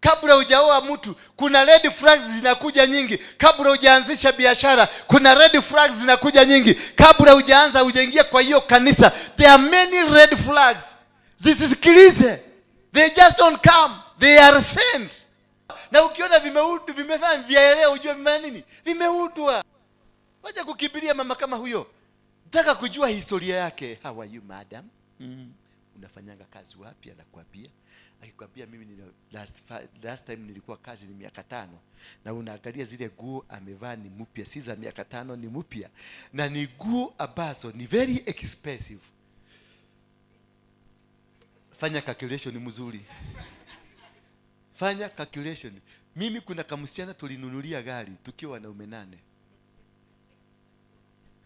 kabla hujaoa mtu kuna red flags zinakuja nyingi. Kabla hujaanzisha biashara kuna red flags zinakuja nyingi. Kabla hujaingia kwa hiyo kanisa, there are many red flags. Zisikilize. They just don't come. They are sent. Na ukiona vimefanya vyaelea, ujue vimefanya nini? Vimeudwa. Wacha kukimbilia mama kama huyo. Nataka kujua historia yake. How are you madam? Unafanyanga kazi wapi? Anakuambia. Akikwambia mimi last time nilikuwa kazi ni miaka 5. Na unaangalia zile nguo amevaa ni mpya, si za miaka 5, ni mpya. Na ni nguo ambazo ni very expensive. Fanya calculation mzuri. Fanya calculation. Mimi kuna kamsichana tulinunulia gari tukiwa wanaume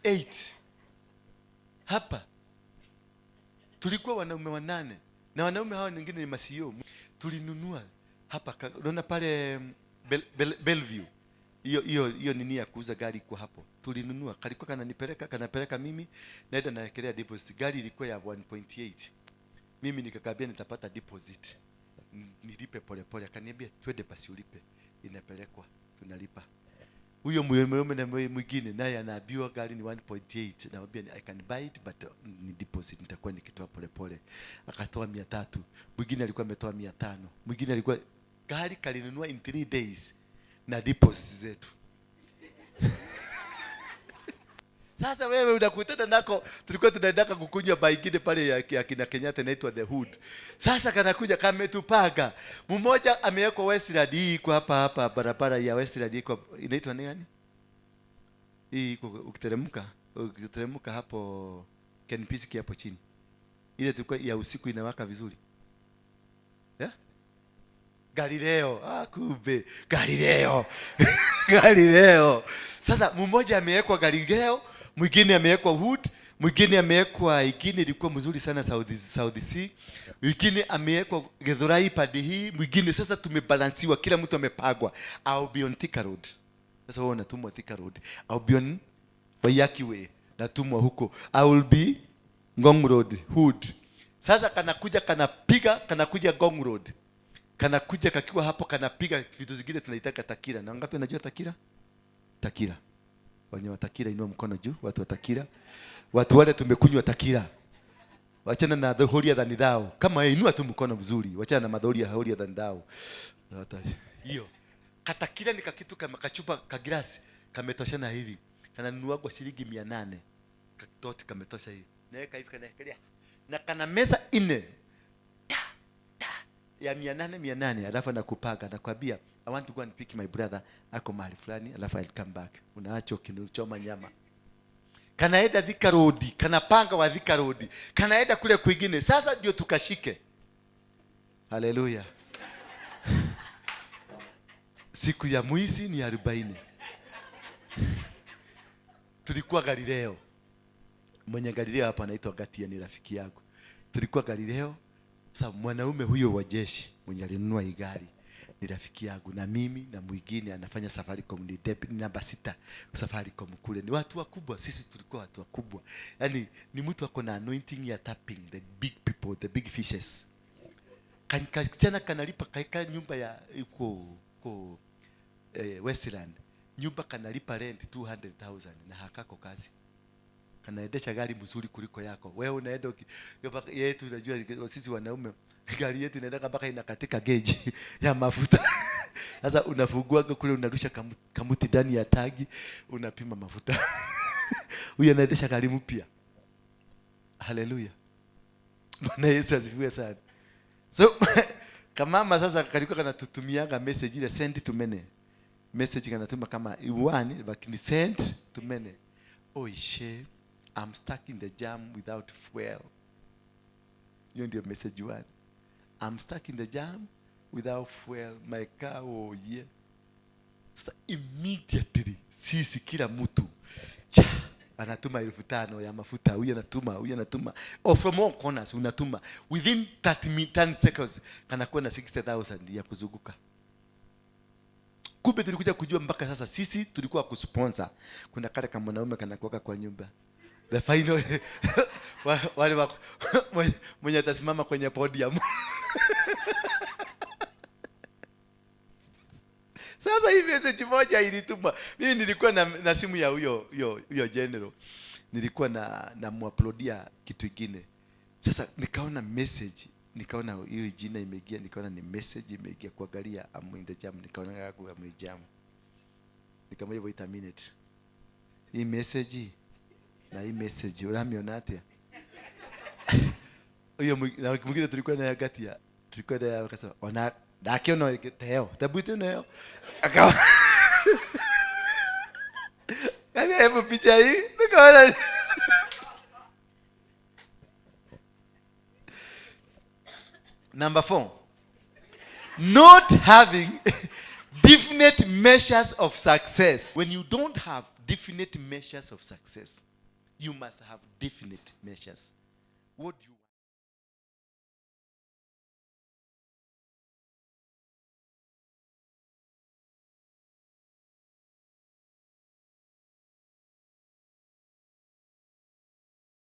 8. Hapa tulikuwa wanaume 8 na wanaume hao wengine ni masio. Tulinunua hapa, unaona pale Bellevue. Hiyo nini ya kuuza gari kwa hapo. Tulinunua, kalikuwa kanapeleka mimi naenda naekelea deposit. Gari ilikuwa ya 1.8. Mimi nikakabia nitapata deposit. Nilipe pole. Akaniambia twende basi ulipe. Inapelekwa, tunalipa. Huyo mume na mwingine naye anaambiwa gari ni 1.8. Naambia I can buy it but ni deposit nitakuwa nikitoa pole. Akatoa 300. Mwingine alikuwa ametoa 500. Mwingine alikuwa gari kalinunua in 3 days na deposit zetu. Sasa wewe unakutana nako, tulikuwa tunaendaka kukunywa baingine pale ya kina Kenyatta inaitwa The Hood. Sasa kanakuja kametupaga. Mmoja amewekwa Westland hii kwa hapa barabara ya Westland iko inaitwa nani? Hii ukiteremka hapo Kenpisiki hapo chini. Ile tulikuwa ya usiku inawaka vizuri. Galileo. Kumbe Galileo. Galileo. Sasa mmoja amewekwa Galileo, mwingine amewekwa Hood, mwingine amewekwa ingine ilikuwa mzuri sana South Sea. Mwingine amewekwa Githurai pande hii, mwingine sasa tumebalansiwa, kila mtu amepagwa. I'll be on Thika Road. Sasa wewe unatumwa Thika Road. I'll be on Waiyaki Way. Natumwa huko. I will be Ngong Road, Hood. Sasa kanakuja Ngong Road. Kanakuja kakiwa hapo kanapiga vitu zingine tunaitaka takira. Na ngapi unajua takira? Takira. Wenye takira inua mkono juu, watu wa takira. Watu wale tumekunywa takira. Wachana na the holier than thou. Kama inua tu mkono mzuri, wachana na madhoria holier than thou. Hiyo. Katakira ni kakitu kama kachupa ka glasi, kametoshana hivi. Kananunua kwa shilingi 800. Kakitoti kametosha hivi. Naweka hivi kanaekelea. Na kana meza 4. Ya 800 alafu anakupaga nakwambia I want to go and pick my brother ako mahali fulani alafu I'll come back. Unaacho kinuchoma nyama. Kanaenda Thika Road, kanapanga wa Thika Road. Kanaenda kule kwingine. Sasa ndio tukashike. Haleluya. Siku ya mwizi ni 40. Tulikuwa Galileo. Mwenye Galileo hapa anaitwa Gatia, ni rafiki yangu. Tulikuwa Galileo. Sasa mwanaume huyo wa jeshi mwenye alinunua hii gari ni rafiki yangu, na mimi na mwingine anafanya Safaricom, ni deputy namba 6 Safaricom kule. Ni watu wakubwa, sisi tulikuwa watu wakubwa. Yaani ni mtu ako na anointing ya tapping the big people, the big fishes. Kachana kanalipa kaika nyumba ya uko Westland. Nyumba kanalipa rent 200,000 na hakako kazi. Kanaendesha gari mzuri kuliko yako. Wewe unaenda yetu, unajua sisi wanaume gari yetu inaenda mpaka inakatika gauge ya mafuta. Sasa unafungua kule, unarusha kamuti ndani ya tagi, unapima mafuta. Huyu anaendesha gari mpya. Haleluya. Bwana Yesu asifiwe sana. So kama sasa kalikuwa kanatutumiaga message ile send to many. Message kanatuma kama one lakini send to many. Oh she, I'm stuck in the jam without fuel. Hiyo ndio message one. I'm stuck in the jam without fuel. My car, oh yeah. So immediately sisi kila mtu anatuma 5,000 ya mafuta. Huyu anatuma. Or from all corners unatuma. Within 10 seconds kanakuwa na 60,000 ya kuzunguka. Kumbe tulikuja kujua mpaka sasa sisi tulikuwa kusponsor. Kuna kale kama mwanaume kanakuwa kwa nyumba. The final wale wako mwenye atasimama kwenye podium. Sasa hii message moja ilituma. Mimi nilikuwa na simu ya huyo general. Nilikuwa na muuploadia kitu kingine. Sasa nikaona message, nikaona hiyo jina imeingia, nikaona ni message imeingia, kuangalia I'm in the jam, nikaona yangu I'm in jam. Nikamwambia wait a minute. Hii message na hii message unamiona atia? Huyo mwingine tulikuwa na Gatia, tulikuwa na akasema ona dakiona teo tabuti nayo akawa kama hebu picha hii nikaona. Number 4, not having definite measures of success. When you don't have definite measures of success, you must have definite measures. What do you